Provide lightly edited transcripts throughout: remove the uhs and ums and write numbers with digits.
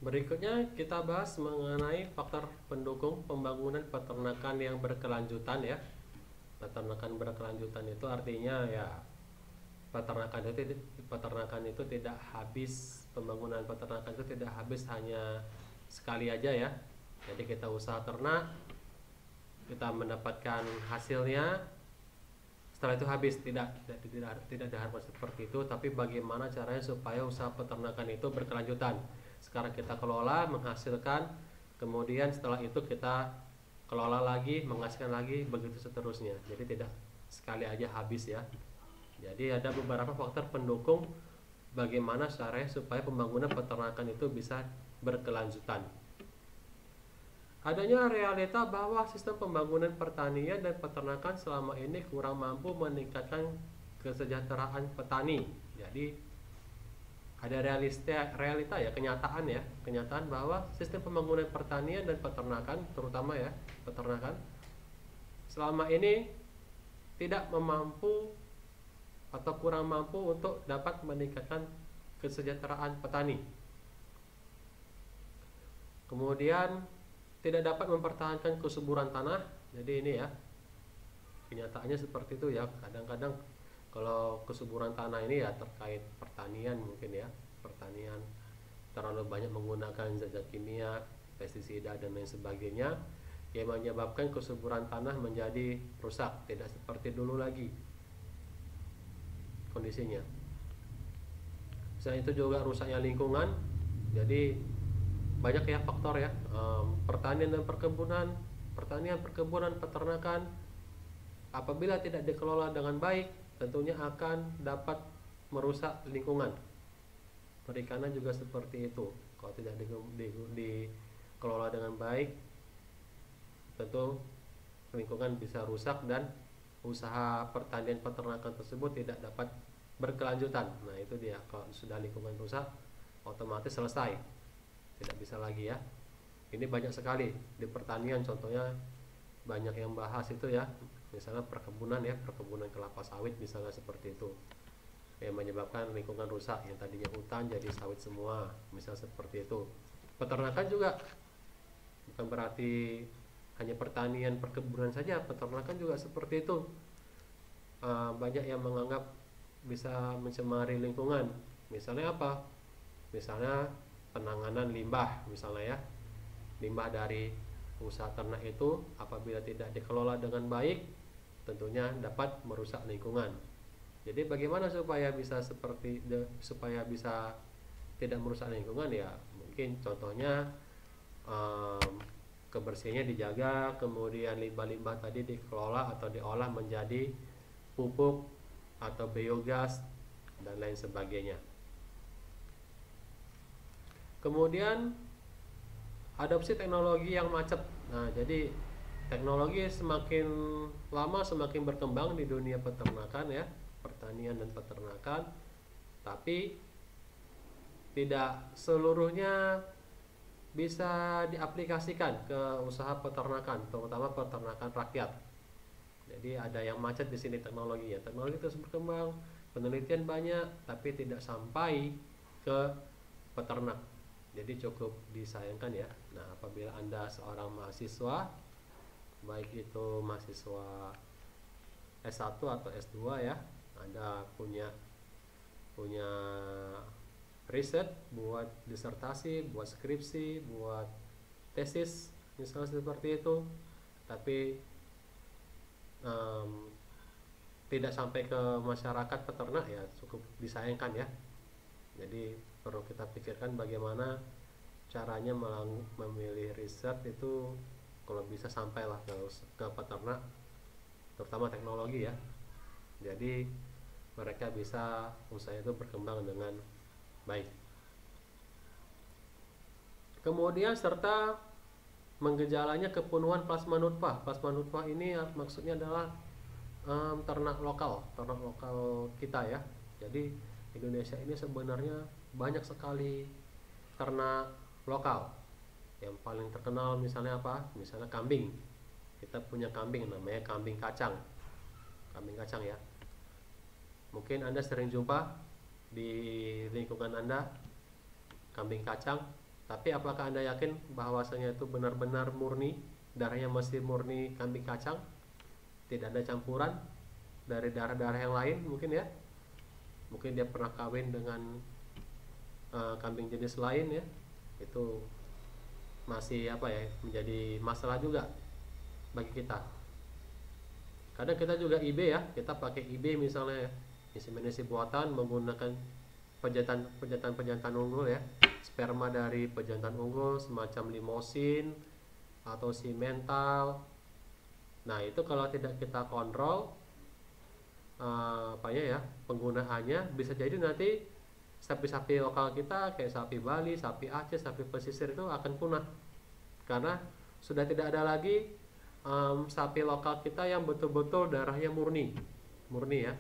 Berikutnya kita bahas mengenai faktor pendukung pembangunan peternakan yang berkelanjutan ya. Peternakan berkelanjutan itu artinya ya peternakan itu tidak habis, pembangunan peternakan itu tidak habis hanya sekali aja ya. Jadi kita usaha ternak, kita mendapatkan hasilnya, setelah itu habis. Tidak diharapkan seperti itu, tapi bagaimana caranya supaya usaha peternakan itu berkelanjutan. Sekarang kita kelola, menghasilkan, kemudian setelah itu kita kelola lagi, menghasilkan lagi, begitu seterusnya. Jadi tidak sekali aja habis ya. Jadi ada beberapa faktor pendukung bagaimana caranya supaya pembangunan peternakan itu bisa berkelanjutan. Adanya realita bahwa sistem pembangunan pertanian dan peternakan selama ini kurang mampu meningkatkan kesejahteraan petani. Jadi ada realita ya, kenyataan bahwa sistem pembangunan pertanian dan peternakan, terutama ya peternakan, selama ini tidak mampu atau kurang mampu untuk dapat meningkatkan kesejahteraan petani. Kemudian tidak dapat mempertahankan kesuburan tanah. Jadi ini ya, kenyataannya seperti itu ya. Kadang-kadang kalau kesuburan tanah ini ya terkait pertanian mungkin ya, pertanian terlalu banyak menggunakan zat kimia, pestisida dan lain sebagainya, yang menyebabkan kesuburan tanah menjadi rusak, tidak seperti dulu lagi kondisinya. Selain itu juga rusaknya lingkungan. Jadi banyak ya faktor ya, pertanian dan perkebunan, peternakan apabila tidak dikelola dengan baik tentunya akan dapat merusak lingkungan. Perikanan juga seperti itu, kalau tidak dikelola dengan baik tentu lingkungan bisa rusak dan usaha pertanian peternakan tersebut tidak dapat berkelanjutan. Nah itu dia, kalau sudah lingkungan rusak otomatis selesai, tidak bisa lagi ya. Ini banyak sekali di pertanian, contohnya banyak yang bahas itu ya, misalnya perkebunan ya, perkebunan kelapa sawit misalnya seperti itu, yang menyebabkan lingkungan rusak, yang tadinya hutan jadi sawit semua, misalnya seperti itu. Peternakan juga bukan berarti hanya pertanian perkebunan saja, peternakan juga seperti itu. Banyak yang menganggap bisa mencemari lingkungan. Misalnya apa? Misalnya penanganan limbah misalnya ya, limbah dari usaha ternak itu apabila tidak dikelola dengan baik tentunya dapat merusak lingkungan. Jadi bagaimana supaya bisa tidak merusak lingkungan ya, mungkin contohnya kebersihannya dijaga, kemudian limbah-limbah tadi dikelola atau diolah menjadi pupuk atau biogas dan lain sebagainya. Kemudian adopsi teknologi yang macet. Nah, jadi teknologi semakin lama semakin berkembang di dunia peternakan ya, pertanian dan peternakan. Tapi tidak seluruhnya bisa diaplikasikan ke usaha peternakan, terutama peternakan rakyat. Jadi ada yang macet di sini teknologinya. Teknologi terus berkembang, penelitian banyak, tapi tidak sampai ke peternak. Jadi cukup disayangkan ya. Nah, apabila Anda seorang mahasiswa, baik itu mahasiswa S1 atau S2 ya, Anda punya riset buat disertasi, buat skripsi, buat tesis misalnya seperti itu, tapi tidak sampai ke masyarakat peternak ya, cukup disayangkan ya. Jadi perlu kita pikirkan bagaimana caranya memilih riset itu kalau bisa sampailah ke peternak, terutama teknologi ya. Jadi mereka bisa usaha itu berkembang dengan baik. Kemudian serta menggejalanya kepenuhan plasma nutfah. Plasma nutfah ini maksudnya adalah ternak lokal kita ya. Jadi Indonesia ini sebenarnya banyak sekali ternak lokal. Yang paling terkenal misalnya apa? Misalnya kambing. Kita punya kambing namanya kambing kacang. Kambing kacang ya. Mungkin Anda sering jumpa di lingkungan Anda kambing kacang. Tapi apakah Anda yakin bahwasanya itu benar-benar murni, darahnya masih murni kambing kacang, tidak ada campuran dari darah-darah yang lain mungkin ya? Mungkin dia pernah kawin dengan kambing jenis lain ya, itu masih apa ya, menjadi masalah juga bagi kita. Kadang kita juga IB ya, kita pakai IB misalnya ya, inseminasi buatan menggunakan pejantan unggul ya, sperma dari pejantan unggul semacam limosin atau simental. Nah itu kalau tidak kita kontrol penggunaannya, bisa jadi nanti sapi-sapi lokal kita kayak sapi Bali, sapi Aceh, sapi pesisir itu akan punah karena sudah tidak ada lagi sapi lokal kita yang betul-betul darahnya murni ya,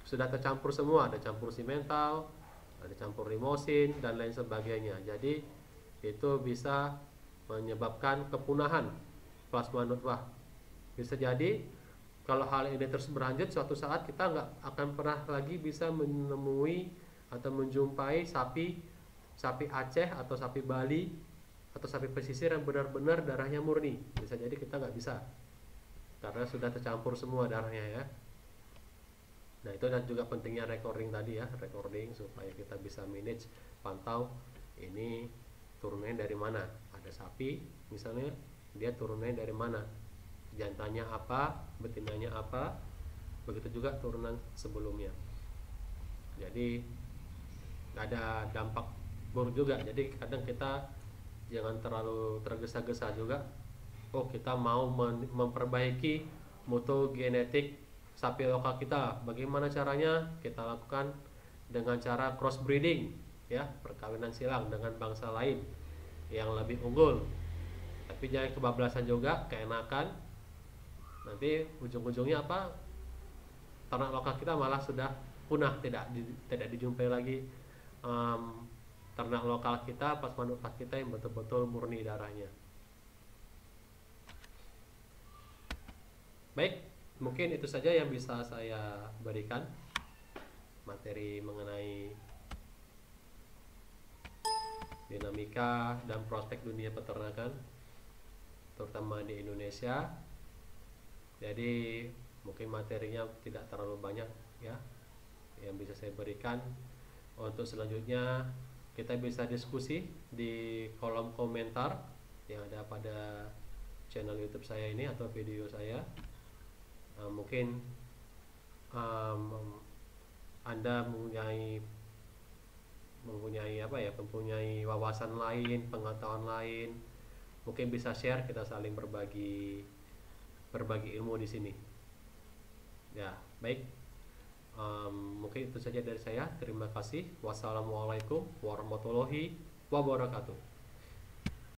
sudah tercampur semua, ada campur simental, ada campur limosin dan lain sebagainya. Jadi itu bisa menyebabkan kepunahan plasma nutfah. Bisa jadi kalau hal ini terus berlanjut, suatu saat kita nggak akan pernah lagi bisa menemui atau menjumpai sapi Aceh atau sapi Bali atau sapi pesisir yang benar-benar darahnya murni. Bisa jadi kita nggak bisa karena sudah tercampur semua darahnya ya. Nah itu dan juga pentingnya recording tadi ya, recording supaya kita bisa manage, pantau ini turunnya dari mana. Ada sapi misalnya, dia turunnya dari mana, jantannya apa, betinanya apa, begitu juga turunan sebelumnya. Jadi ada dampak buruk juga. Jadi kadang kita jangan terlalu tergesa-gesa juga. Oh kita mau memperbaiki mutu genetik sapi lokal kita, bagaimana caranya? Kita lakukan dengan cara crossbreeding ya, perkawinan silang dengan bangsa lain yang lebih unggul. Tapi jangan kebablasan juga, keenakan, nanti ujung-ujungnya apa, ternak lokal kita malah sudah punah, tidak dijumpai lagi ternak lokal kita, plasma nutfah kita yang betul-betul murni darahnya. Baik, mungkin itu saja yang bisa saya berikan materi mengenai dinamika dan prospek dunia peternakan terutama di Indonesia. Jadi mungkin materinya tidak terlalu banyak ya yang bisa saya berikan. Untuk selanjutnya kita bisa diskusi di kolom komentar yang ada pada channel YouTube saya ini atau video saya. Mungkin Anda mempunyai wawasan lain, pengetahuan lain, mungkin bisa share, kita saling berbagi ilmu di sini. Ya, baik. Mungkin itu saja dari saya. Terima kasih. Wassalamualaikum warahmatullahi wabarakatuh.